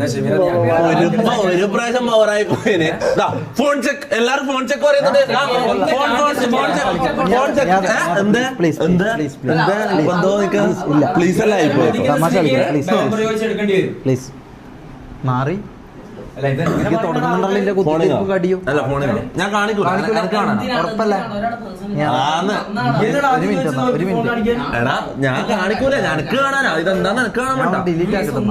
ഒരു പ്രാവശ്യം പവറായി പോയിന്. ഫോൺ ചെക്ക്, എല്ലാരും ഫോൺ ചെക്ക് പറയുന്നുണ്ട്. പ്ലീസ് അല്ല പ്ലീസ് മാറി ഞാൻ കാണിക്കൂല. ഉറപ്പല്ല എടാ ഞാൻ കാണിക്കൂല, ഞനക്ക് കാണാനാ. ഇതെന്താന്ന് എനിക്ക് കാണാൻ ഡിലീറ്റ് ആക്കണം.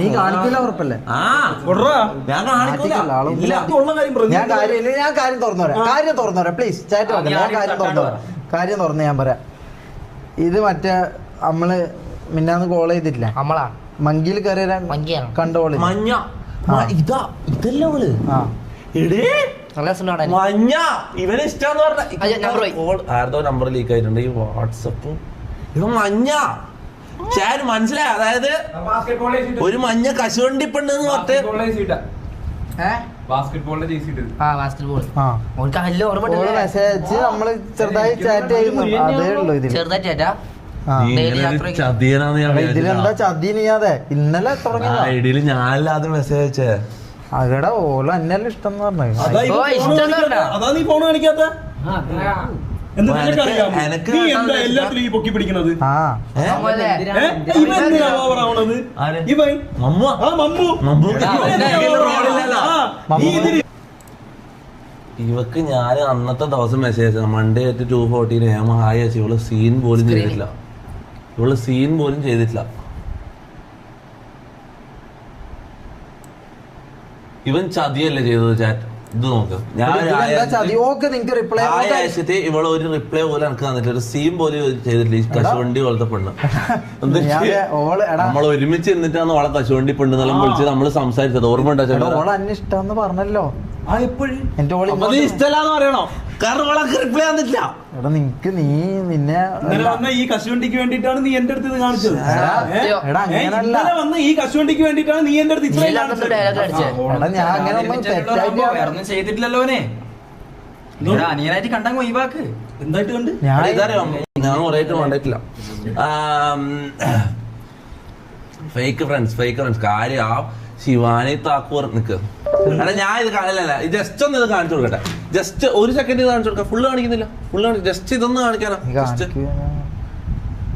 നീ കാണിക്കില്ല ഉറപ്പല്ലേ? ഞാൻ കാണിക്കൂല. ഞാൻ കാര്യം തുറന്നു പറയാം പ്ലീസ്. ചാറ്റ് നോക്കല്ലേ, ഞാൻ കാര്യം തുറന്ന് ഞാൻ പറയാം. ഇത് മറ്റേ നമ്മള് മിന്നാന്ന് കോൾ ചെയ്തിട്ടില്ല, നമ്മളാ മങ്കിയിൽ കയറി കണ്ടോളി മഞ്ഞ. ഇതാ ഇതല്ല അവള്. മഞ്ഞ ഇവന് ഇഷ്ടാന്ന് പറഞ്ഞ ആരോ നമ്പർ ലീക്ക് ആയിട്ടുണ്ട് ഈ വാട്സപ്പ്. ഇവ മഞ്ഞ ചാൻ മനസ്സിലായി. അതായത് ഒരു മഞ്ഞ കശുവണ്ടി പെണ്ണെന്ന് പറഞ്ഞിട്ട് മെസ്സേജ് നമ്മള് ചെറുതായി ചാറ്റ് ചെയ്യുന്നു. അതേ ഉള്ളൂ ഇതിൽ. ഇതിലെന്താ ചതി നീയാതെ ഇന്നലെ ഐഡിയില് ഞാനല്ലാതെ മെസ്സേജ് അയച്ചേ. അവിടെ ഓള് അന്നെല്ലാം ഇഷ്ടം എന്ന് പറഞ്ഞു. ഇവക്ക് ഞാൻ അന്നത്തെ ദിവസം മെസ്സേജ് മൺഡേ ആയിട്ട് 2:14 AM ഹായ് അയച്ചു. ഇവള് സീൻ പോലും ചെയ്തിട്ടില്ല. ഇവൻ ചതിയല്ലേ ചെയ്തത് ചാറ്റ്. ഇത് നോക്ക്, ഞാൻ അയച്ചിട്ട് ഇവള് ഒരു റിപ്ലൈ പോലെ എനിക്ക് തന്നിട്ട് ഒരു സീൻ പോലും ചെയ്തിട്ടില്ല. ഈ കശുവണ്ടി പോലത്തെ പെണ്ണ് നമ്മൾ ഒരുമിച്ച് എന്നിട്ടാണ് ഓളെ കശുവണ്ടി പെണ്ണെന്നെല്ലാം വിളിച്ച് നമ്മള് സംസാരിച്ചത്. ഓർമ്മ ഉണ്ടോ? ഇഷ്ടം പറഞ്ഞല്ലോ. ഇഷ്ടല്ലാന്ന് പറയണോ? കാരണം ഓളെ റിപ്ലൈ തന്നിട്ടില്ല. എടാ നിനക്ക് നിന്നെ ഈ കശുവണ്ടിക്ക് വേണ്ടിട്ടാണ് നീ എന്റെ അടുത്ത് കാണിച്ചത്. ഈ കശുവണ്ടിക്ക് വേണ്ടിട്ടാണ് നീ എന്റെ അടുത്ത് ഞാൻ ചെയ്തിട്ടില്ലല്ലോ. അനിയനായിട്ട് കണ്ടങ്ങ് ഒഴിവാക്ക്. എന്തായിട്ട് കണ്ട് ഞാൻ ഒരേറ്റ് കണ്ടിട്ടില്ല. ഫേക്ക് ഫ്രണ്ട്സ് കാര്യം ആ ശിവാനി താക്കൂർ നിക്ക്. അല്ല ഞാൻ ഇത് കാണില്ല. ജസ്റ്റ് ഒന്ന് ഇത് കാണിച്ചു കൊടുക്കട്ടെ. ജസ്റ്റ് ഒരു സെക്കൻഡ് ഇത് കാണിച്ചു കൊടുക്കാം. ഫുള്ള് കാണിക്കുന്നില്ല. ജസ്റ്റ് ഇതൊന്ന് കാണിക്കാനാ.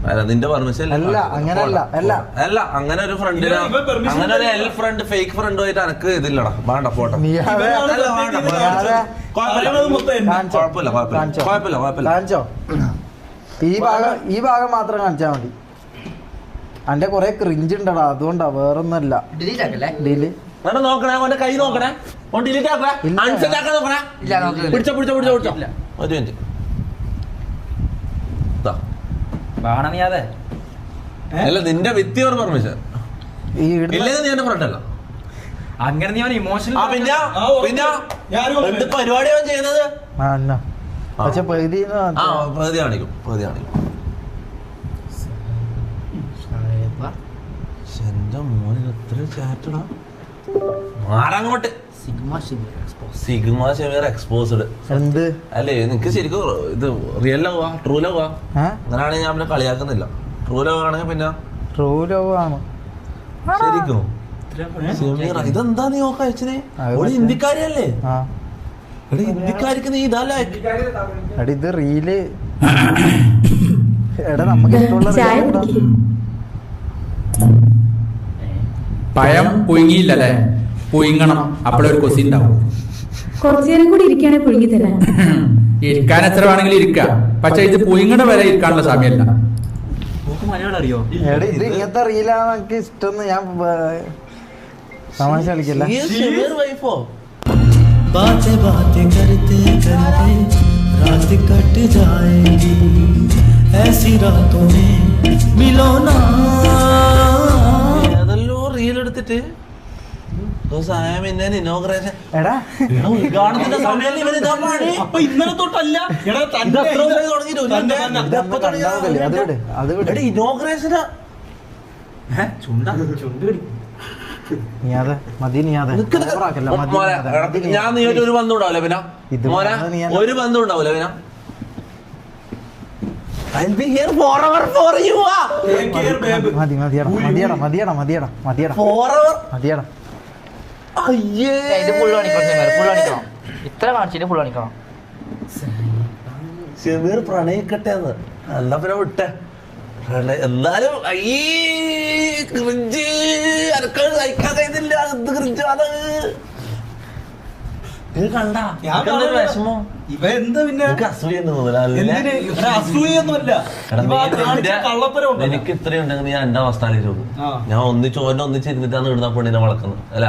അല്ല നിന്റെ പെർമിഷൻ അല്ല. അങ്ങനെ ഒരു ഫ്രണ്ടിന് അങ്ങനെ ഒരു എൽ ഫ്രണ്ട് ഫേക്ക് ഫ്രണ്ടുമായിട്ട് എനക്ക് ഇതില്ലടാ. വേണ്ട ഫോട്ടോ. കാണിച്ചോ? ഈ ഭാഗം മാത്രം കാണിച്ചാ മതി. അന്റെ കൊറേ ക്രിഞ്ച് ഉണ്ടടാ, അതുകൊണ്ടാ, വേറൊന്നല്ല. നോക്കണേ അവന്റെ കൈ നോക്കണേ. ഡിലീറ്റ് ആക്കണേ. അൺസെറ്റ് ആക്കാൻ നോക്കണേ. പിടിച്ചോ. ഒരു മിനിറ്റ്. അല്ല നിന്റെ വ്യക്തിപര പെർമിഷൻ ഇല്ലെങ്കിൽ നീ എന്റെ ഫ്രണ്ട് അല്ല. അങ്ങനെ നീ ഇമോഷണൽ പിന്നെ പരിപാടി അവൻ ചെയ്യുന്നത് പക്ഷെ പകുതി കാണിക്കും. എന്റെ മോനിൽ എത്ര ചാറ്റടാ മാറങ്ങോട്ട്. Sigma Shemeer exposed. അല്ലേ നിനക്ക് ശരിക്കും ഇത് റിയൽ ലവ് ട്രൂ ലവ് അങ്ങനെയാണെങ്കിൽ ഞാൻ പിന്നെ കളിയാക്കുന്നില്ല. ട്രൂ ലവ് ആണെങ്കിൽ പിന്നെ ട്രൂ ലവ് ആണ് ശരിക്കും. ഷെമീർ ഇതെന്താ നീ നോക്കാൻ അയച്ചത്? ഹിന്ദിക്കാരിയല്ലേ? എടാ ഹിന്ദിക്കാരിക്ക് നീ ഇതല്ലേ? എടാ ഇത് റീല്. എടാ നമുക്ക് ഇഷ്ടമുള്ള പഴം പുഴുങ്ങിയില്ലല്ലേ? പുഴുങ്ങണം, അപ്പോഴൊരു കൊസി ഉണ്ടാവും. കുറച്ചേരം കൂടി ഇരിക്കുകയാണെങ്കിൽ പുഴുങ്ങി തരാം. ഇരിക്കാൻ എത്ര വേണമെങ്കിലും ഇരിക്കാം, പക്ഷെ ഇത് പുഴുങ്ങണ വരെ ഇരിക്കാനുള്ള സമയമല്ല. എടാ ഇത് ഇങ്ങനത്തെ റീലാണ് എനിക്ക് ഇഷ്ടം. ഞാൻ തമാശ കളിക്കല്ല. बातें बातें करते करते रात कट जाएगी, ऐसी रातों में मिलो ना. ഏതല്ലോ റീൽ എടുത്തിട്ട് ഇന്നോഗ്രേഷൻ ഉദ്ഘാടനത്തിന്റെ സമയം ഇവന് ഇതാ പാടി. അപ്പൊ ഇന്നലെ തൊട്ടല്ല ഇനോഗ്രേഷനാ. ഞാൻ നീ ഒരു ബന്ധം ഉണ്ടാവില്ല പിന്നെ മോനെ, ഒരു ബന്ധം ഉണ്ടാവില്ല പിന്നെ. I'll be here forever for you. Take care, babe. മതിയടാ Forever. അയ്യേ. ഇത്ര കാണിച്ചിട്ട് ഫുൾ കാണിക്കണം. ഷമീർ പ്രണയിക്കട്ടെ എന്ന്. എന്നാ പിന്നെ വിട്ടെ. എന്നാലും ക്രിഞ്ച് അനക്ക് സഹിക്കാൻ കഴിയുന്നില്ല. എന്ത് ക്രിഞ്ചാണ് ഇത് കണ്ട വിഷമോ? ഇവ എന്താ പിന്നെ അസൂയൊന്നും എന്തിന് ഇവരെ അസൂയൊന്നുമല്ല. എനിക്ക് ഇത്രയും ഉണ്ടെങ്കിൽ നീ എന്റെ അവസ്ഥയിലേക്ക് നോക്കും. ഞാൻ ഒന്നിച്ചിരുന്നിട്ടാണ് ഇടുന്ന പെണ്ണിനെ വളർക്കുന്നത് അല്ല.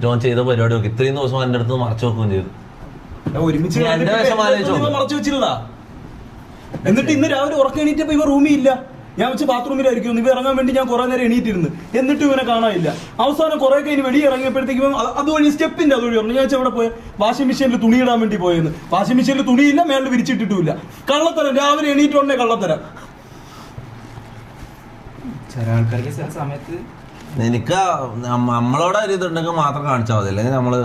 ജോൻ ചെയ്ത പരിപാടി നോക്കി ഇത്രയും ദിവസം എന്റെ അടുത്ത് മറച്ചു വെക്കുകയും ചെയ്തു. ഒരുമിച്ച് എന്റെ വിഷമം ആലോചിച്ചു. മറച്ചു വെച്ചില്ലതാ. എന്നിട്ട് ഇന്ന് രാവിലെ ഉറക്കം എണീറ്റപ്പോ ഇവ റൂമിൽ ഇല്ല. ഞാൻ വെച്ച് ബാത്റൂമിലായിരിക്കും. ഇവ ഇറങ്ങാൻ വേണ്ടി ഞാൻ കുറെ നേരം എണീറ്റിരുന്നു. എന്നിട്ടും ഇവനെ കാണാനില്ല. അവസാനം കുറെ കഴിഞ്ഞ് വെളി ഇറങ്ങിയപ്പോഴത്തേക്ക് അതുവഴി സ്റ്റെപ്പിന്റെ അതുവഴി പറഞ്ഞു. ഞാൻ വെച്ചാൽ അവിടെ പോയ വാഷിംഗ് മെഷീനിൽ തുണി ഇടാൻ വേണ്ടി പോയെന്ന്. വാഷിംഗ് മെഷീനിൽ തുണിയില്ല, മേളിൽ വിരിച്ചിട്ടിട്ടുമില്ല. കള്ളത്തരം. രാവിലെ എണീറ്റുണ്ടേ കള്ളത്തരം. ചില ആൾക്കാർക്ക് ചില സമയത്ത് എനിക്ക് നമ്മളോട് ഒരു ഇതുണ്ടെങ്കിൽ മാത്രം കാണിച്ചാൽ മതി. അല്ലെങ്കിൽ നമ്മള്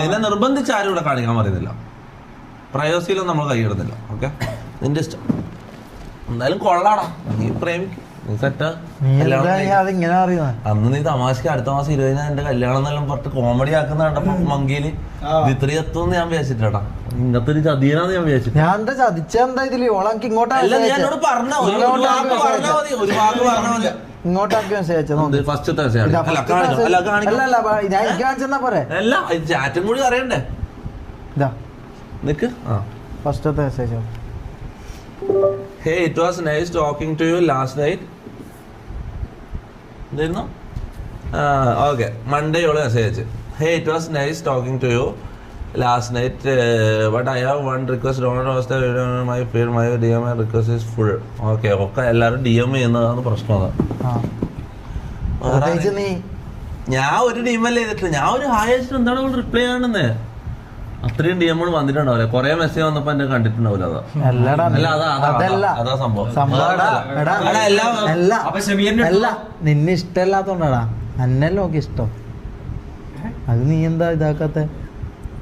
നിന്നെ നിർബന്ധിച്ച് ആരും ഇവിടെ കാണിക്കാൻ പറയുന്നില്ല. പ്രയോസിയിലൊന്നും നമ്മൾ കൈയിടുന്നില്ല. ഓക്കെ, നിന്റെ ഇഷ്ടം. എന്തായാലും കൊള്ളാടാ, നീ പ്രേമിക്കും, നീ സെറ്റാ. അന്ന് നീ തമാശക്ക് അടുത്ത മാസം 20 എന്റെ കല്യാണം എന്നെല്ലാം പറഞ്ഞിട്ട് കോമഡി ആക്കുന്ന കണ്ടപ്പോ മങ്കിയില് ഇത്രയും എത്തുമെന്ന് ഞാൻ വിചാരിച്ചിട്ടാ. ഇങ്ങനത്തെ ഒരു ചതിയനാന്ന് ഞാൻ വിചാരിച്ചു. ഞാൻ എന്താ ചതിച്ചെന്താ ഇതില് ഓളക്ക് എന്നോട് പറഞ്ഞ ഒരു വാക്ക് പറഞ്ഞാൽ മതി. ഇങ്ങോട്ടാക്കി മെസ്സേജ് ഫസ്റ്റത്തെ അല്ല, ചാറ്റും കൂടി അറിയണ്ടേ. ഇതാ നിക്ക്. ഫസ്റ്റത്തെ message. Hey, it was nice talking to you last night. എന്തായിരുന്നു? Okay, Monday all message. Hey, it was nice talking to you last night, but I have one request. Don't ask my fear, my DM request is full. Okay, ഒക്കെ എല്ലാരും DM ചെയ്യുന്നതാണ് പ്രശ്നം. ഞാൻ ഒരു DM-അല്ലേ ചെയ്തിട്ടില്ല. ഞാൻ ഒരു ഹായ് അയച്ചിട്ട് എന്താണ് റിപ്ലൈ ചെയ്യണമെന്ന്. അത്രയും DM വന്നിട്ടുണ്ടാവില്ല. കൊറേ മെസ്സേജ് വന്നപ്പോ എന്നെ കണ്ടിട്ടുണ്ടാവില്ല. അതാ സംഭവം. നിന്നെ ഇഷ്ടമല്ലാത്തോണ്ടാടാ. അന്നല്ലോ ഒക്കെ ഇഷ്ടം. അത് നീ എന്താ ഇതാക്കാത്ത?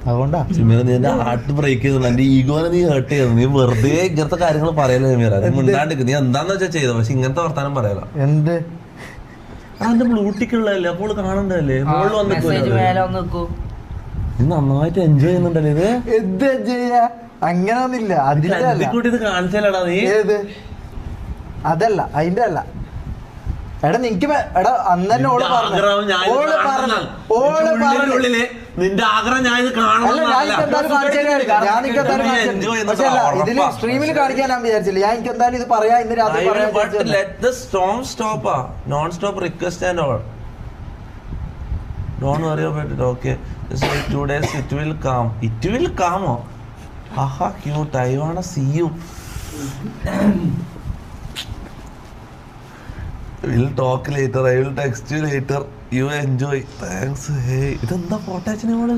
അതുകൊണ്ടാ സിമീർ നീ എന്റെ ഹാർട്ട് ബ്രേക്ക് ചെയ്തു. എന്റെ ഈഗോനെ നീ ഹേർട്ട് ചെയ്തു. നീ വെറുതെ ഇങ്ങനത്തെ കാര്യങ്ങൾ പറയല്ലോ സിമീർ. അത് മിണ്ടാണ്ട് നീ എന്താന്ന് വെച്ചാൽ ചെയ്തോ. പക്ഷെ ഇങ്ങനത്തെ വർത്താനം പറയാലോ. എന്ത് അതിന്റെ ബ്ലൂട്ടിക്കുള്ളതല്ലേ, അപ്പോൾ കാണണ്ടല്ലേ. മോള് വന്നിട്ട് നീ നന്നായിട്ട് എൻജോയ് ചെയ്യുന്നുണ്ടല്ലേ. ഇത് എന്ത് ചെയ്യാ? അങ്ങനൊന്നില്ല. അതിന്റെ ഇത് കാണിച്ചാലടാ നീ. ഏത്? അതല്ല, അതിന്റെ അല്ല. എടാ നിനക്ക് എടാ അന്ന് തന്നെ നിന്റെ ആഗ്രഹം ഞാൻ ഇത് ഇതില് സ്ട്രീമിൽ കാണിക്കാൻ ഞാൻ വിചാരിച്ചില്ല. ഞാൻ എനിക്ക് എന്തായാലും ഇത് പറയാ ഇന്ന് രാത്രി. Non stop request and all. Don't worry about it. Okay, just wait 2 days. It will come. It will come. Haha, cute. I wanna see you. We'll talk later. I will text you later. You enjoy. Thanks. Hey, ഇതെന്താ photo അയച്ചു നമ്മള്?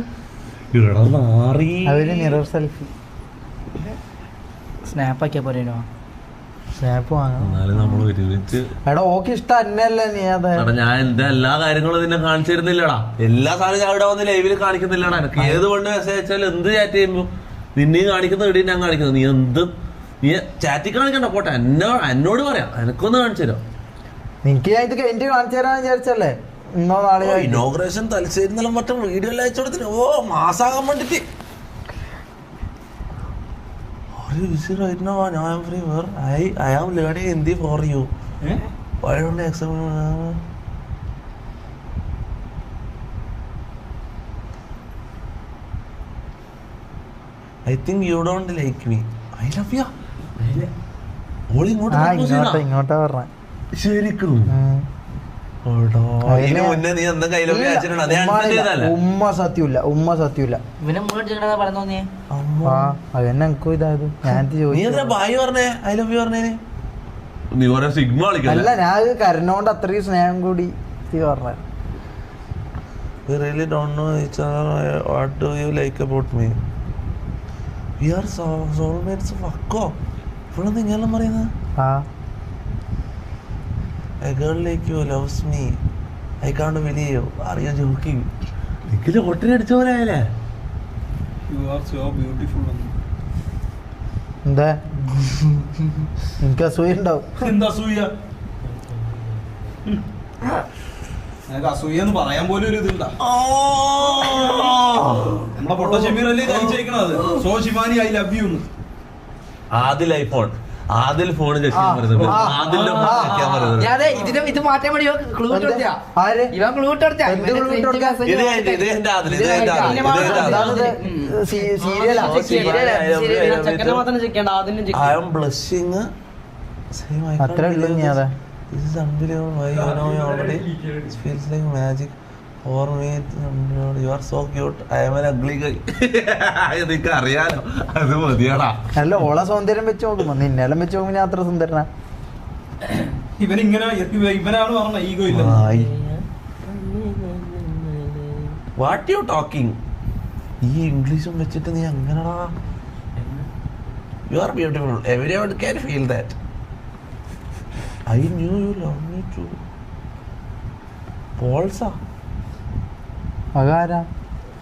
അവര് mirror selfie snap ആക്കിയാ പോരേനോ? Snap വാങ്ങണം. നമ്മൾ ഒരുമിച്ച്. എടാ okay ഇഷ്ടം അന്നല്ലേ നീ? അതെ ഞാൻ എന്റെ എല്ലാ കാര്യങ്ങളും നിന്നെ കാണിച്ചു തരുന്നില്ലടാ. എല്ലാ സാധനവും ഞാൻ ഇവിടെ വന്ന് ലൈവിൽ കാണിക്കുന്നില്ലടാ. എനിക്ക് ഏത് കൊണ്ട് മെസ്സേജ് അയച്ചാലും എന്ത് ചാറ്റ് ചെയ്യുമ്പോ നിന്നെയും കാണിക്കുന്ന ഇടയും ഞാൻ കാണിക്കുന്നത്. നീ എന്ത് നീ ചാറ്റിൽ കാണിക്കണ്ട, പോട്ടെ. എന്നോട് പറയാം, എനക്കൊന്ന് കാണിച്ചു തരാം. നിനക്ക് ഞാൻ ഇത് കഴിഞ്ഞിട്ട് കാണിച്ചു തരാന്ന് വിചാരിച്ചല്ലേ. ഇന്നോ നാളെ ഇനോഗ്രേഷൻ തലശ്ശേരി മറ്റും വീഡിയോ എല്ലാം അയച്ചു കൊടുത്തിട്ട് മാസാകാൻ വേണ്ടിട്ട്. Are you busy right now? No, I am free. Where? I am learning Hindi for you. Why don't you accept me? I think you don't like me. I love you. ഇങ്ങോട്ടാ പറഞ്ഞ. ശരിക്കും ഉമ്മ സത്യമില്ല. ഉമ്മ സത്യമില്ല. അതെന്നെ എനിക്കും ഇതായത്. അല്ല, ഞാൻ കരഞ്ഞോണ്ട് അത്രയും സ്നേഹം കൂടി പറഞ്ഞ. We really don't know each other. What do you like about me? We are soulmates. Fuck off. ഇപ്പോഴെന്താ ഇങ്ങനെ പറയുന്നത്? A girl like you loves me. I can't believe. Are you joking? നിക്കില് ഒട്ടിന് അടിച്ച പോലെ ആയല്ലേ? You are so beautiful. എന്താ എനിക്ക് അസൂയ ഉണ്ടാവും. എന്താ അസൂയ? നിനക്ക് അസൂയ എന്ന് പറയാൻ പോലും ഒരു ഇതുണ്ടാ. നമ്മളെ പൊട്ട ഷമീറല്ലേ കഴിച്ചേക്കണത്. So Shivani I love you. Adil iPhone, Adil phone ഇത് മാറ്റാൻ വേണ്ടി ക്ലൂ ആര്? ഇവൻ ക്ലൂ സീരിയലാ? I am blushing. അത്ര ഉള്ളു ഞാൻ. അതെ This is unbelievable. Why you know me already? It feels like magic. For me, you are so cute. I am an ugly guy. എനിക്ക് അറിയാലോ, അത് മതിയാടാ. അല്ല, ഓളെ സൗന്ദര്യം വെച്ച് നോക്കുമ്പോ നിന്നെല്ലാം വെച്ച് നോക്കുമ്പോ ഞാൻ അത്ര സുന്ദരനാ. ഇവനാണ് പറഞ്ഞ ഈഗോ ഇല്ല. What you talking? ഈ ഇംഗ്ലീഷും വെച്ചിട്ട് നീ അങ്ങനെടാ. You are beautiful. Everyone can feel that. I knew you love me too. പോൾസാ അതാരാ?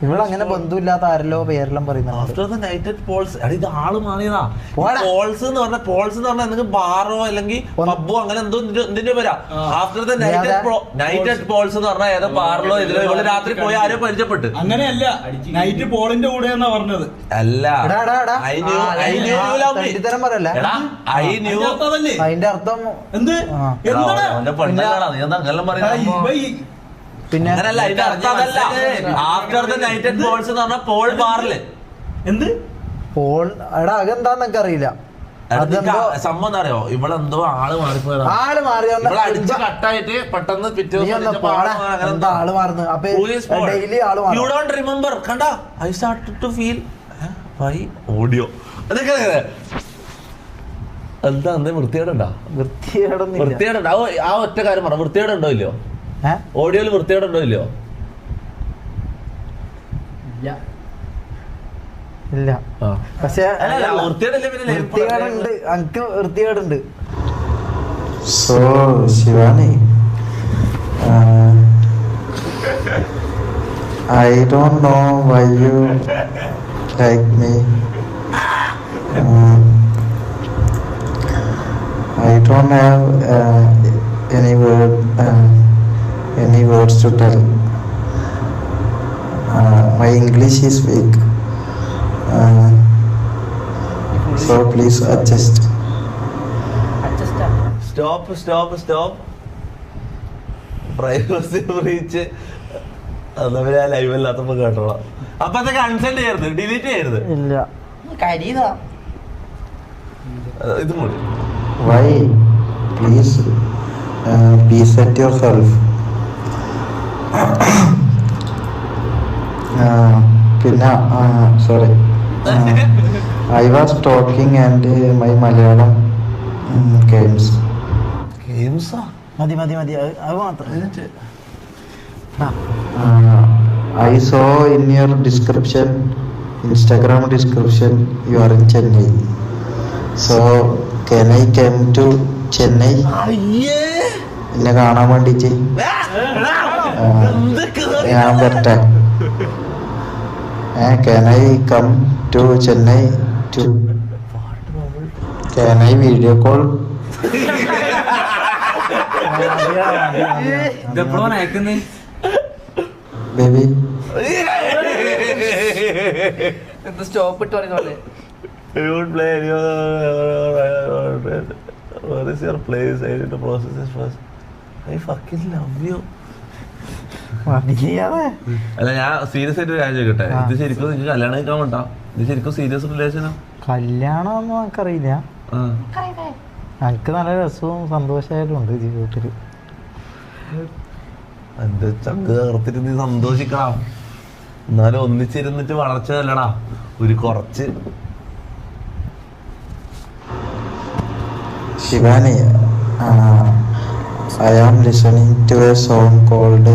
ഇവളങ്ങനെ ബന്ധുവില്ലാത്ത ആരല്ലോ പേരെല്ലാം പറയുന്നത്. After the night at Paul's. എടാ ഇത് ആള് മാറിയതാ. പോൾസ് എന്ന് പറഞ്ഞാൽ നിങ്ങൾക്ക് ബാറോ അല്ലെങ്കിൽ പബ്ബോ അങ്ങനെ എന്തോ എന്തിന്റെ പേരാ. After the night at Paul's എന്ന് പറഞ്ഞാൽ ഏതോ ബാറിലോ ഇതിലോ ഇവള് രാത്രി പോയി ആരോ പരിചയപ്പെട്ട്. അങ്ങനെയല്ല, നൈറ്റ് പോളിന്റെ കൂടെ എന്നാ പറഞ്ഞത്. അല്ല, അതിന്റെ അർത്ഥം എന്ത്? പെണ്ണല്ലാണ് നീ എന്താ അങ്ങനെ പറയുന്നത്? പിന്നെ അങ്ങനല്ല, അതിന്റെ അർത്ഥം അതല്ല. After the night at Paul's എന്ന് പറഞ്ഞാൽ പോൾ ബാറില്. എന്ത് പോൾ? എടാ അതെന്താന്ന് എനിക്ക് അറിയില്ല. സംഭവം എന്താ അറിയോ, ഇവളെന്തോ ആള് മാറിപ്പോയതാ. ആള് മാറിയ അടിച്ച് കട്ടായിട്ട് പെട്ടെന്ന് പിറ്റേ ആള് മാറുന്നു. അപ്പൊ ഡെയിലി ആള് മാറും. You don't remember. കണ്ട, I started to feel why audio അതൊക്കെ എന്താ അന്നേ വൃത്തികേടുണ്ടോ? വൃത്തികേടുണ്ടോ? ആ ഒറ്റ കാര്യം പറ, വൃത്തികേടുണ്ടോ ഇല്ലയോ? ഓഡിയോയിൽ വൃത്തികേടുണ്ടോ ഇല്ലയോ? ഇല്ല. പക്ഷെ വൃത്തികേടുണ്ട്, എനിക്ക് വൃത്തികേടുണ്ട്. So Shivani, I don't know why you like me. I don't have any words to tell. My English is weak. So please adjust. Stop. Privacy breach. എന്നാ പിന്നെ ആ ലൈവ് അല്ലാത്തപ്പോ കേട്ടോളാം. അപ്പൊ അതൊക്കെ അൺസെൻഡ് ചെയ്യരുത്, ഡിലീറ്റ് ചെയ്യരുത്. ഇല്ല. ഇതും കൂടി. Why? Please be set yourself. പിന്നെ sorry. I was talking and my Malayalam games. മതി അത് മാത്രം. I saw in your description, Instagram description, you are in Chennai. So can I come to Chennai? എന്നെ കാണാൻ വേണ്ടിട്ട് ഞാൻ വരട്ടെ. Can I come to Chennai to? Can I video call? Baby. Stop ഇട്ട് പറയുന്നല്ലേ. Where is your place? I need to process this first. I fucking love you. അല്ല, ഞാൻ serious ആയിട്ട് കാര്യം ചോദിക്കട്ടെ. ഇത് ശരിക്കും നിങ്ങൾക്ക് കല്യാണം കഴിക്കാൻ വേണ്ട? ഇത് ശരിക്കും സീരിയസ് റിലേഷനാ? കല്യാണം ഒന്നും എനിക്കറിയില്ല. എനിക്ക് നല്ല രസവും സന്തോഷമായിട്ടും ഉണ്ട് ജീവിതത്തില്. എന്റെ ചക്ക് തകർത്തിട്ട് നീ സന്തോഷിക്കണം. എന്നാലും ഒന്നിച്ചിരുന്നിട്ട് വളർച്ചതല്ലടാ, ഒരു കുറച്ച്. Shivani, I am listening to a song called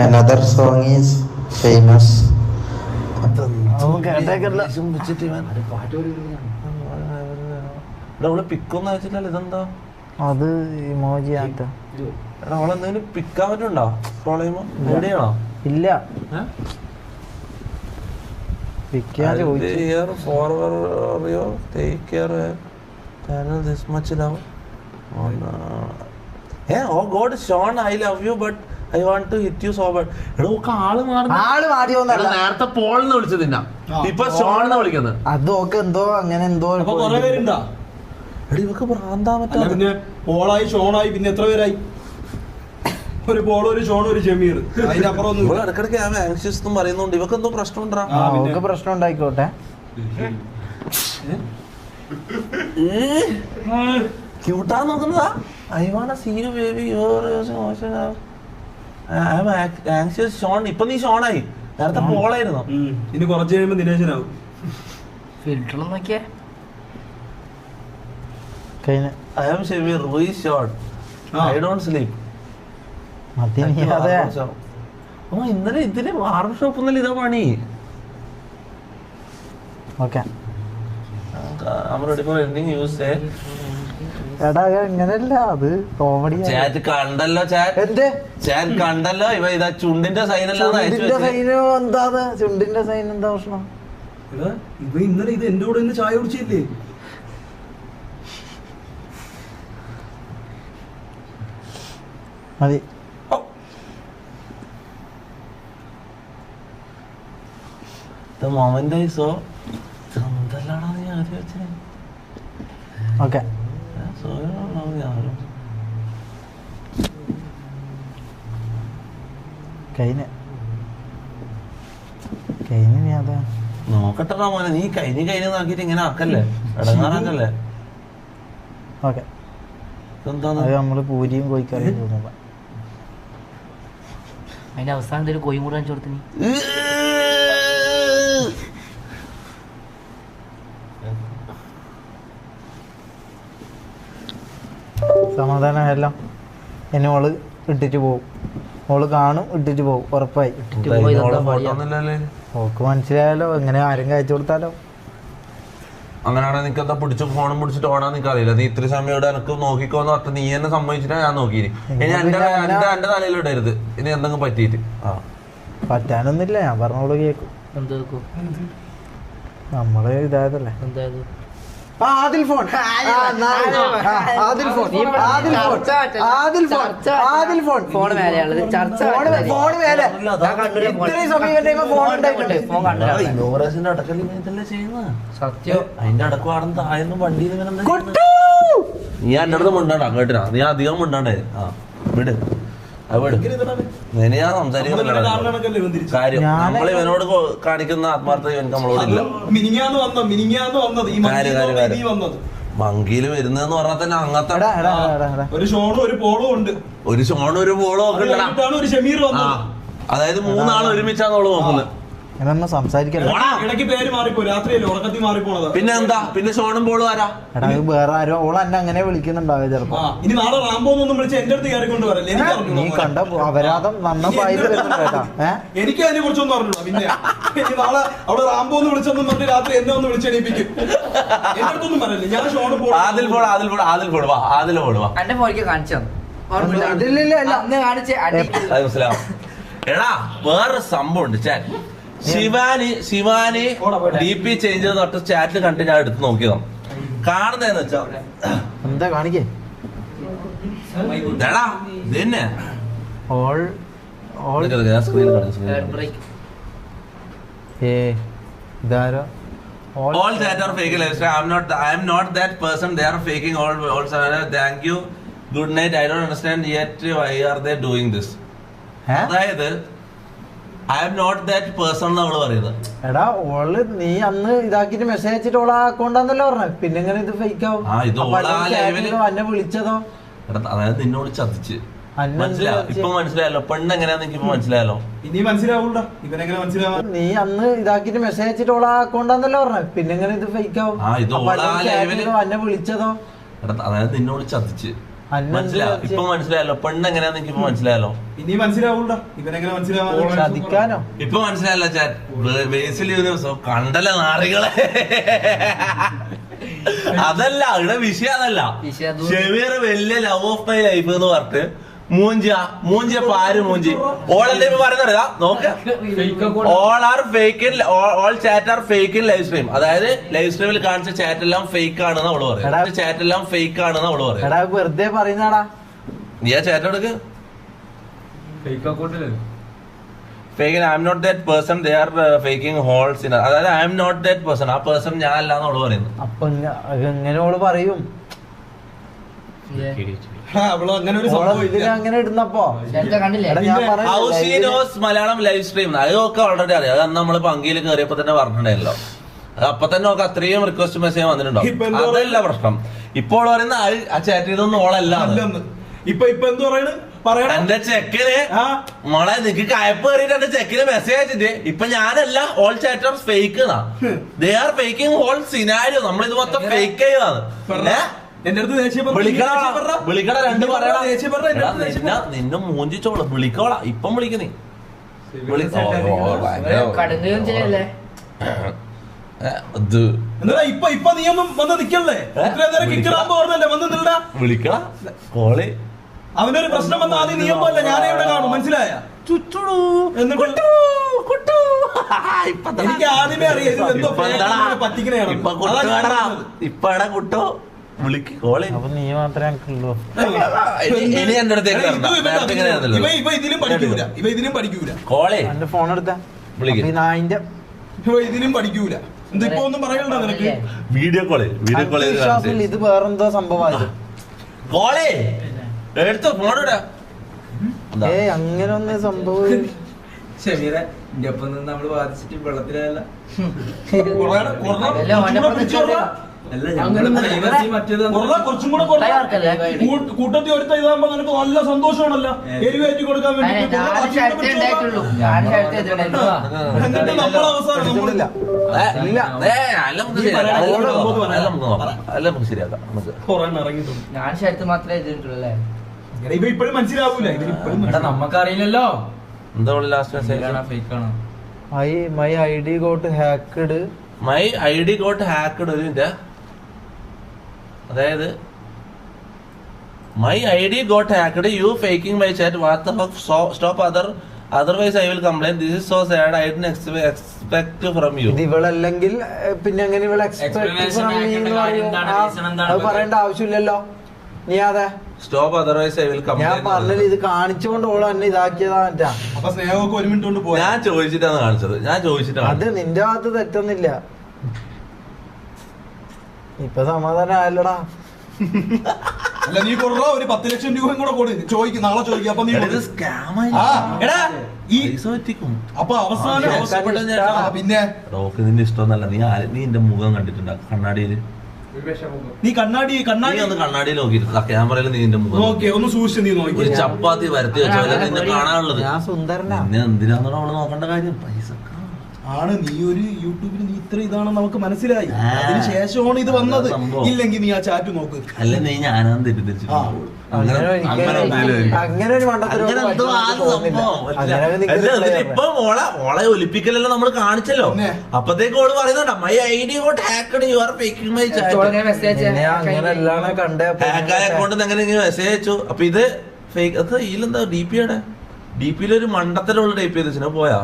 Another Song is Famous. പിക്കൊന്നും അയച്ചില്ലല്ലോ, ഇതെന്താ? അത് ഇമോജി ആട്ടോ. എടാ, അവളെന്തെങ്കിലും പിക്കാൻ പറ്റുണ്ടോ? ട്രോൾ ചെയ്യുമ്പോ എവിടെയാണോ? ഇല്ല. വിൽക്കാൻ ചോദിച്ചു. Take care. Channel this much love. Oh God, Sean, I love you, but I want to hit you so bad. ആള് മാറിയോന്നല്ല, നേരത്തെ പോളെന്ന് വിളിച്ചതിന്ന ഇപ്പൊ ഷോൺ എന്ന് വിളിക്കുന്നത്. അതൊക്കെ എന്തോ അങ്ങനെ എന്തോ കുറെ പേരുണ്ടാ ഇവക്ക് ഭ്രാന്താ പറ്റാ. പിന്നെ പോളായി ഷോണായി പിന്നെ എത്ര പേരായി? ഒരു പോളോ ഒരു ഷോണോ ഒരു ജമീർ, അതിനപ്പുറം ഒന്നും. ഇടക്കിടക്ക് ആങ്ഷ്യസ് എന്നും പറയുന്നുണ്ട്. ഇവക്ക് എന്തോ പ്രശ്നം ഉണ്ടാ. അവർക്ക് പ്രശ്നം ഉണ്ടായിക്കോട്ടെ. ക്യൂട്ടാ നോക്കുന്നതാ. I wanna see you baby, you're I'm anxious Sean. ഇപ്പൊ നീ ഷോണായി, നേരത്തെ പോളായിരുന്നു. ഇനി കുറച്ച് കഴിയുമ്പോ ദിനേശനാവും. ഫിൽറ്റർ നോക്കിയേ. I am Shavir, Rui short. I don't sleep. ഇന്നലെ ഇതിന് ബാർബർ ഷോപ്പ് ഒന്നല്ല ഇതാ പണി. എടാ ഇങ്ങനല്ല, അത് കോമഡി. ചാറ്റ് കണ്ടല്ലോ, ചാറ്റ് കണ്ടല്ലോ. ഇവ ഇതാ ചുണ്ടിന്റെ സൈനല്ലോ. എന്താണ് ചുണ്ടിന്റെ സൈൻ? എന്താ പ്രശ്നം? ഇവ ഇന്നലെ ഇത് എന്റെ കൂടെ ഇന്ന് ചായ കുടിച്ചില്ലേ? മതി. The moment I saw എന്തെല്ലാടാ നീ ആദ്യം വെച്ചേ. ഓക്കെ കഴിഞ്ഞ നീ അതാ നോക്കട്ടെടാ മോനെ, നീ കഴിഞ്ഞ് നോക്കിട്ട് ഇങ്ങനെ ആക്കല്ലേ, ഇടങ്ങാറാക്കല്ലേ. ഓക്കെ, എന്താന്ന് അത് നമ്മള് പൂരിയും കോഴിക്കറിയും തോന്നുക. അതിന്റെ അവസാനത്തിൽ ഒരു കോയും കൂടെ കാണിച്ചു കൊടുത്തു. സമാധാനമല്ല. എന്നെ ഓള് ഇട്ടിട്ട് പോവും, ഓള് കാണും, ഇട്ടിട്ട് പോവും, ഉറപ്പായി. ഓക്ക് മനസ്സിലായാലോ, എങ്ങനെ ആരും അയച്ചു കൊടുത്താലോ. അങ്ങനെയാണെങ്കിൽ നിനക്ക് എന്താ പിടിച്ച് ഫോണും പിടിച്ചിട്ട് ഓടാൻ നിനക്ക് അറിയില്ല. നീ ഇത്ര സമയം ഇവിടെ എനിക്ക് നോക്കിക്കോന്ന് പറഞ്ഞ നീ എന്നെ സമ്മതിച്ചിട്ടാ ഞാൻ നോക്കിയിന്. ഇനി എന്റെ തലയിലിടരുത് ഇനി എന്തെങ്കിലും പറ്റിയിട്ട്. പറ്റാനൊന്നുമില്ല, ഞാൻ പറഞ്ഞോളൂ കേക്കും. നമ്മള് ഇതായതല്ലേ. ആദിൽ ഫോൺ ഇന്നോഗ്രേഷന്റെ അടക്കല്ലേ ഇതല്ലേ ചെയ്യുന്നത്. സത്യം അതിന്റെ അടക്കമാണെന്ന് താഴെന്ന് വണ്ടിയിൽ നീ എന്റെ അടുത്ത് മുണ്ടാണ്ട അങ്ങോട്ടിനാ. നീ അധികം മുണ്ടാണ്ടേ. വിട് ഞാൻ സംസാരിക്കുന്നില്ല കാര്യം. നമ്മൾ ഇവനോട് കാണിക്കുന്ന ആത്മാർത്ഥത ഇവൻ നമ്മളോടില്ല. മങ്കിയില് വരുന്നതെന്ന് പറഞ്ഞാൽ തന്നെ അങ്ങനത്തെ ഒരു ഷോണും ഒരു പോളും ഉണ്ട്. ഒരു ഷോണും ഒരു പോളും ഒക്കെ. അതായത് മൂന്നാൾ ഒരുമിച്ചാന്നോള് നോക്കുന്നത്. ഇടയ്ക്ക് പേര് മാറിപ്പോ, രാത്രിയല്ലേ ഉറക്കത്തിൽ മാറിപ്പോണത്. പിന്നെ എന്താ, പിന്നെ ഷോണും പോളും ആരാ? വേറെ ആരോ ഓള് എന്നെ അങ്ങനെ വിളിക്കുന്നുണ്ടാവും ചിലപ്പോ. ഇനി നാളെ റാംബോന്നൊന്നും വിളിച്ച് എന്റെ അടുത്ത് കയറിക്കൊണ്ട് വരല്ലേ. നീ കണ്ട അപരാധം നന്നായി എനിക്ക് അതിനെ കുറിച്ചൊന്നും അറിഞ്ഞൂടാ. പിന്നെ ഇനി നാളെ അവിടെ റാംബോന്ന് വിളിച്ചൊന്നും പറഞ്ഞ് രാത്രി എന്നെ ഒന്ന് വിളിച്ചെണീപ്പിക്കും. എന്റെ അടുത്തൊന്നും പറയല്ലേ. ഞാൻ ഷോണ് എന്റെ മോനിക്ക് കാണിച്ചു എടാ വേറൊരു സംഭവം ഉണ്ട്. ശിവാനി DP ചേഞ്ച് ചെയ്ത് തൊട്ട് ചാറ്റിൽ കണ്ടിട്ട് ഞാൻ എടുത്ത് നോക്കിയതാണ്. കാണുന്നതെന്ന് വെച്ചാ എന്താ കാണിക്കേ? എടാ ഇതന്നെ ഇതാരോ all that are fake lifestyle. I am not that person. They are faking all. Thank you, good night. I don't understand yet why are they doing this. അതായത് I am not that person എന്നാണ് പറയുന്നത്. എടാ ഓള് നീ അന്ന് ഇതാക്കിട്ട് message അയച്ചിട്ട് ഓളെ അക്കൗണ്ടാന്നല്ലോ പറഞ്ഞത്. പിന്നെ എങ്ങനെ ഇത് ഫേക്ക് ആവും? എന്നെ വിളിച്ചതോ? അതായത് നിന്നോട് ചതിച്ച് മനസ്സിലായോ? ഇപ്പൊ മനസ്സിലായല്ലോ പെണ്ണ് എങ്ങനെയാന്ന് എനിക്ക് മനസ്സിലായല്ലോ. ഇനി മനസ്സിലാവൂടാ ഇവനെങ്ങനെ മനസ്സിലാവാ? നീ അന്ന് ഇതാക്കിട്ട് മെസ്സേജ് അയച്ചിട്ട് ഓളെ അക്കൗണ്ടാന്നല്ലോ പറഞ്ഞത്. പിന്നെ എങ്ങനെ ഇത് ഫേക്ക് ആവും? എന്നെ വിളിച്ചതോ? അതായത് നിന്നോട് ചതിച്ച് മനസ്സിലായോ? ഇപ്പൊ മനസ്സിലായല്ലോ പെണ്ണ് എങ്ങനെയാന്ന് എനിക്ക് മനസ്സിലായല്ലോ. ഇനി മനസ്സിലാവൂടാ ഇവനെങ്ങനെ മനസ്സിലാവാ? ചതിക്കാനോ? ഇപ്പൊ മനസ്സിലായല്ലോ ബേസിൽ കണ്ടല്ല നാറികളെ. അതല്ല ഇവിടെ വിഷയം അതല്ല. ഷെമീർ വലിയ ലവ് ഓഫ് മൈ ലൈഫ് എന്ന് പറഞ്ഞിട്ട് മൂഞ്ചിയ പാര് മൂഞ്ചി. ഓളല്ലേ പറയുന്നറിയാ നോക്ക്. All chat R fake in live stream. അതായത് ലൈവ് സ്ട്രീമിൽ കാണിച്ച ചാറ്റ് എല്ലാം ഫേക്ക് ആണെന്ന് അവള് പറയും. ചാറ്റ് എല്ലാം ഫേക്ക് ആണെന്ന് അവള് പറയും. വെറുതെ പറയുന്നടാ. നീ ആ ചാറ്റ് എടുക്ക്. Fake I am not that person, they are faking holes in. അതായത് I am not that person, ആ പേഴ്സൺ ഞാൻ അല്ലാന്ന് അവള് പറയുന്നത്. അപ്പൊ എങ്ങനെ ഓള് പറയും? അങ്ങനെ ഇടുന്നപ്പോ മലയാളം ലൈവ് സ്ട്രീം അതൊക്കെ ഓൾറെഡി അറിയാം. അത് നമ്മള് പങ്കിയിൽ കയറിയപ്പോ തന്നെ പറഞ്ഞിട്ടുണ്ടായല്ലോ. അത് അപ്പൊ തന്നെ നോക്കാം അത്രയും റിക്വസ്റ്റ് മെസ്സേജ് വന്നിട്ടുണ്ടോ. അതല്ല പ്രശ്നം. ഇപ്പോൾ പറയുന്ന ആ ചാറ്റ് ചെയ്തൊന്നും ഓളല്ല. ഇപ്പൊ എന്ത് പറയണ എന്റെ ചെക്കന് മോളെ നിനക്ക് കയപ്പ് കയറിയിട്ട് എന്റെ ചെക്കിന് മെസ്സേജ് അയച്ചിട്ട് ഇപ്പൊ ഞാനല്ല all chatter fake they are faking whole scenario. നമ്മളിത് മൊത്തം ഫേക്ക് ചെയ്താണ്. വിളിക്കണ രണ്ട് പറയണ നിന്നെ മൂഞ്ചിച്ചോളൂ. വിളിക്കോളാ ഇപ്പം വിളിക്കുന്നേ. ഇപ്പൊ നീ ഒന്നും വന്ന് നിക്കല്ലേ? വിളിക്കണ കോളി. അവനൊരു പ്രശ്നം വന്ന ആദ്യം നീയൊന്നും അല്ല, ഞാനേ ഇവിടെ കാണും. മനസ്സിലായ? എനിക്ക് ആദ്യമേ അറിയാം പറ്റിക്കണേയാണ്. ഇപ്പടാ കുട്ടോ വിളിക്ക് കോളി. അപ്പൊ നീ മാത്രമേ ഉള്ളൂ. ഇനി എന്റെ അടുത്തേക്ക് ഇതിലും പഠിക്കൂല കോളി. എന്റെ ഫോൺ എടുത്താ നായിന്റെ ഇതിലും പഠിക്കൂല. ഇതിപ്പോ ഒന്നും പറയണ്ട നിനക്ക്. വീഡിയോ കോള് ഇത് വേറെന്തോ സംഭവമായത്. കോളി എടുത്തോ ഫോൺ ഇടാ. അങ്ങനെ ഒന്നും സംഭവം. നമ്മള് ബാധിച്ചിട്ട് വെള്ളത്തിലല്ല കുറച്ചും കൂടെ കൂട്ടത്തിൽ ഒരുത്ത ഇതാകുമ്പോ നിനക്ക് നല്ല സന്തോഷമാണല്ലോ. എരിവേറ്റി കൊടുക്കാൻ വേണ്ടി നമ്മളെ അവസാനം ഞാൻ ശരത്ത് മാത്രമേ എഴുതിയിട്ടുള്ളൂ. ഇവ ഇപ്പോഴും മനസ്സിലാവൂല. നമുക്കറിയില്ലല്ലോ എന്താ last message. My I D got hacked. My I D got hacked. ഒരു മിനിറ്റ്. അതായത് my I D got hacked, you faking my chat, what the fuck, stop otherwise I will complaint, this is so sad, I didn't expect from you. ഇവളല്ലെങ്കിൽ പിന്നെ എങ്ങനെ ഇവളെ അത് പറയേണ്ട ആവശ്യമില്ലല്ലോ. നീ അതെ സ്റ്റോപ്പ് അതർവൈസ് ഐ വിൽ ഞാൻ കംപ്ലൈന്റ്. പറഞ്ഞില്ല, ഇത് കാണിച്ചുകൊണ്ട് ഓള് തന്നെ ഇതാക്കിയതാ. അപ്പൊ സ്നേഹമൊക്കെ ഒരു മിനിറ്റ് കൊണ്ട് പോയി. ഞാൻ ചോദിച്ചിട്ടാണ് കാണിച്ചത്. അത് നിന്റെ ഭാഗത്ത് തെറ്റൊന്നുമില്ല. ഇപ്പൊ സമാധാനം ആയല്ലോടാ. അല്ല നീ കൊടുറ ഒരു 10 ലക്ഷം രൂപയും കൂടെ കൊടു. ചോദിക്കും നാളെ ചോദിക്കും. അപ്പൊ നീ അപ്പൊ അവസാനം പിന്നെ നിന്റെ ഇഷ്ടമൊന്നല്ല. നീ എന്റെ മുഖം കണ്ടിട്ടുണ്ടോ കണ്ണാടിയില്? നീ കണ്ണാടി ഒന്ന് കണ്ണാടിയിൽ നോക്കിയിരുന്നു ക്യാമറയിൽ നീ എന്റെ മുഖം ഒന്ന് സൂക്ഷിച്ച് നീ നോക്കി. ഒരു ചപ്പാത്തി വരത്തി വെച്ചാൽ നിന്നെ കാണാനുള്ളത്. ഞാൻ സുന്ദരനാ. പിന്നെ എന്തിനാന്നോ അവള് നോക്കേണ്ട കാര്യം? പൈസ ആണ്. നീ ഒരു യൂട്യൂബിൽ നീ ഇത്ര ഇതാണെന്ന് നമുക്ക് മനസ്സിലായി. അതിന് ശേഷമാണ് ഇത് വന്നത്. ഇല്ലെങ്കിൽ നീ ആ ചാറ്റ് നോക്ക്. അല്ല നീ ഞാനാന്ന് തെറ്റിദ്ധരിച്ചു. അങ്ങനെ ഒരു ഇപ്പൊ ഓളെ ഒലിപ്പിക്കലല്ലോ നമ്മൾ കാണിച്ചല്ലോ. അപ്പത്തേക്ക് ഓള് പറയുന്നുണ്ട് my I D got hacked, you are faking my chat. അങ്ങനെയല്ലാണ് കണ്ടേ. ഹാക്കായ അക്കൗണ്ടിൽ എങ്ങനെ മെസ്സേജ് അയച്ചു. അപ്പൊ ഇത് ഫേക്ക്. അത് ഇതിലെന്താ DP-യുടെ DP-യിലൊരു മണ്ടത്തിലുള്ള ടൈപ്പ് ചെയ്ത് പോയാ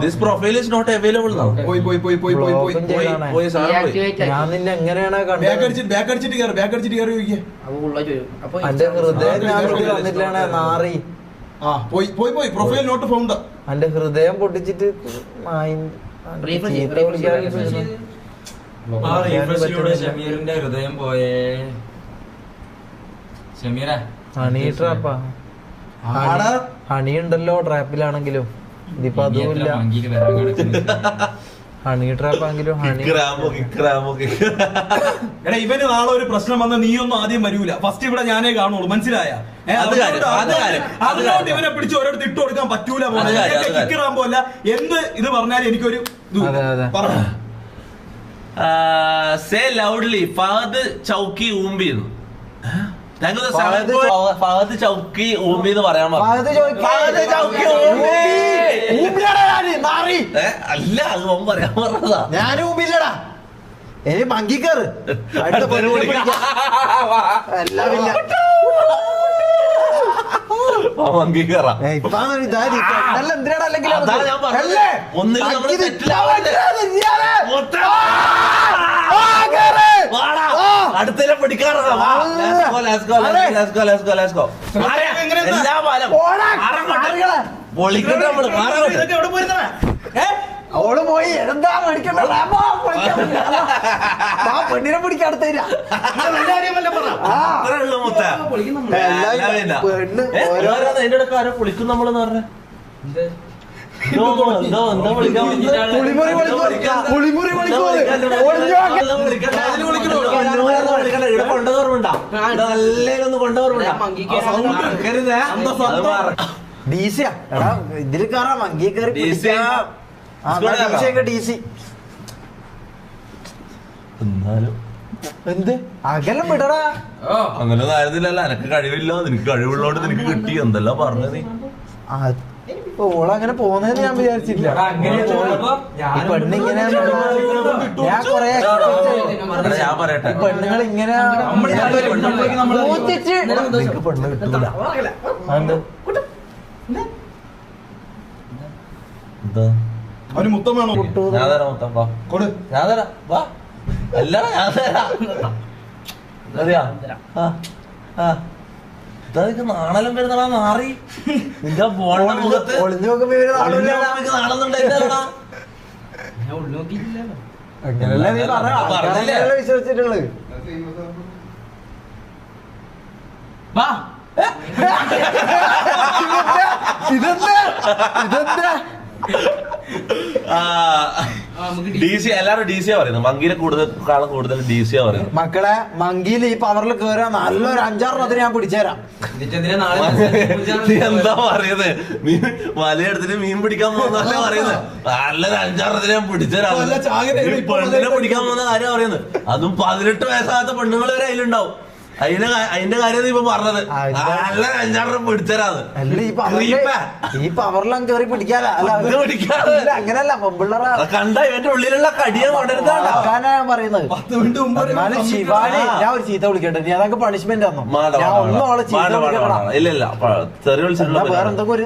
This profile is not available now. ഞാൻ നിന്നെ എങ്ങനെയാണ് എന്റെ ഹൃദയം ഞാൻ തന്നിട്ടാണ് നാറി. Profile not found. എന്റെ ഹൃദയം പൊട്ടിച്ചിട്ട് ഷമീറിന്റെ ഹൃദയം പോയേ. ഷമീറ ഹണി ട്രാപ്പാ. ഹണി ഉണ്ടല്ലോ ട്രാപ്പിലാണെങ്കിലും. ഇതിപ്പോ അതുമില്ല. ഹണി ട്രാപ്പാണെങ്കിലും എടാ ഇവന് നാളെ ഒരു പ്രശ്നം വന്ന നീയൊന്നും ആദ്യം വരൂല. ഫസ്റ്റ് ഇവിടെ ഞാനേ കാണുള്ളൂ. മനസ്സിലായ? അതുകൊണ്ട് ഇവനെ പിടിച്ച് ഒരിടത്ത് ഇട്ട് കൊടുക്കാൻ പറ്റൂല. കിക്കറാകുമ്പോല്ല എന്ത് ഇത് പറഞ്ഞാലും എനിക്കൊരു സേ ലൗഡ്ലി ഫഹദ് ചൗക്കി ഊമ്പി. ഫഹദ് ചൗക്കി ഊമ്പി എന്ന് പറയാൻ അല്ല അത് പറയാൻ പറഞ്ഞതാ. ഞാൻ ഊമ്പില്ലടാ. ഇനി മങ്കിക്കേറ്. മങ്കി കയറാം. അതാ ഞാൻ പറഞ്ഞത്. ഒന്നിലും നമ്മള് settle ആവരുത്. അടുത്തേലെ പിടിക്കാറാ. എല്ലാ പാലം പൊളിക്കട്ടെ നമ്മള്. ഇതൊക്കെ എവിടെ പോയിരുന്നേ? അവള് പോയി എന്താ മേടിക്കണ്ട പെണ്ണിനെ പിടിക്കടുത്ത പൊളിക്കും നമ്മളെന്ന് പറഞ്ഞ കൊണ്ടുപോർമ്മണ്ടാ നല്ലോന്ന് കൊണ്ടുപോർമ്മണ്ടാ. ഡീസിയാ എടാ ഇതില് കയറാം മങ്കി കയറി എന്നാലും എന്ത് അകലം വിടടാ. അങ്ങനെ ആയിരുന്നില്ലല്ലോ. എനക്ക് കഴിവില്ല, നിനക്ക് കഴിവുള്ളോണ്ട് നിനക്ക് കിട്ടി എന്തെല്ലാം പറഞ്ഞത്. ഓളങ്ങനെ പോന്നേന്ന് ഞാൻ വിചാരിച്ചില്ല. പെണ്ണിങ്ങനെ ഞാൻ കൊറേ ഞാൻ പറയട്ടെ, പെണ്ണുങ്ങൾ ഇങ്ങനെ പെണ്ണ് കിട്ടൂല. എന്താ അവന് മുത്തം വേണോ? ഞാൻ തരാം മുത്തം. വാ കൊടു. ഞാൻ തരാം. വാ അല്ലടാ ഞാൻ തരാം. അതെയാ നാണെല്ലാം വരുന്നടാ മാറി. നിന്റെ ബോണ്ട മുഖത്ത് ഒളിഞ്ഞു നോക്കുമ്പോ നാണെന്നുണ്ടായില്ലടാ. അങ്ങനല്ലേ നീ പറഞ്ഞില്ലേ വിശ്വസിച്ചിട്ടുള്ളത്. ഇതെന്താ DC എല്ലാരും DC യാ പറയുന്നത്. മങ്കിനെ കൂടുതൽ DC യാ പറയുന്നത്. മക്കളെ മങ്കിയിൽ ഈ പവറിൽ കേറാൻ നല്ലൊരു 5-6 ഞാൻ പിടിച്ചുതരാം. നീ എന്താ പറയുന്നത്? മീൻ വലയെടുത്തിട്ട് മീൻ പിടിക്കാൻ പോകുന്നല്ലേ പറയുന്നത്. നല്ലൊരു 5-6 ഞാൻ പിടിച്ചുതരാം. പെണ്ണിനെ പിടിക്കാൻ പോകുന്ന കാര്യം പറയുന്നത്. അതും 18 വയസ്സാകാത്ത പെണ്ണുങ്ങൾ വരെ അതിലുണ്ടാവും. അതിന്റെ കാര്യം ഇപ്പൊ പറഞ്ഞത്. നല്ല 5-6 പിടിച്ചരാന്ന്. ഈ പവറിലും കയറി പിടിക്കാല അങ്ങനല്ല പെമ്പിള്ളറ കണ്ട ഇവന്റെ ഉള്ളിലുള്ള കടിയെ കൊണ്ടരുതാണ് ഞാൻ പറയുന്നത്. ശിവാനി ഞാൻ ഒരു ചീത്ത വിളിക്കട്ടെ. നീ അതൊക്കെ പണിഷ്മെന്റ് തന്നു. ഞാൻ ഒന്നും അവളെ ചീത്ത ഇല്ല തെറി വിളിച്ചിട്ടുള്ള വേറെ എന്തൊക്കെ ഒരു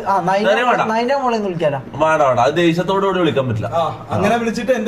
നൈന്റെ മോളെ വിളിക്കാനാ വേണ്ട. അത് ദേഷ്യത്തോടു കൂടി വിളിക്കാൻ പറ്റില്ല. അങ്ങനെ വിളിച്ചിട്ട് എന്റെ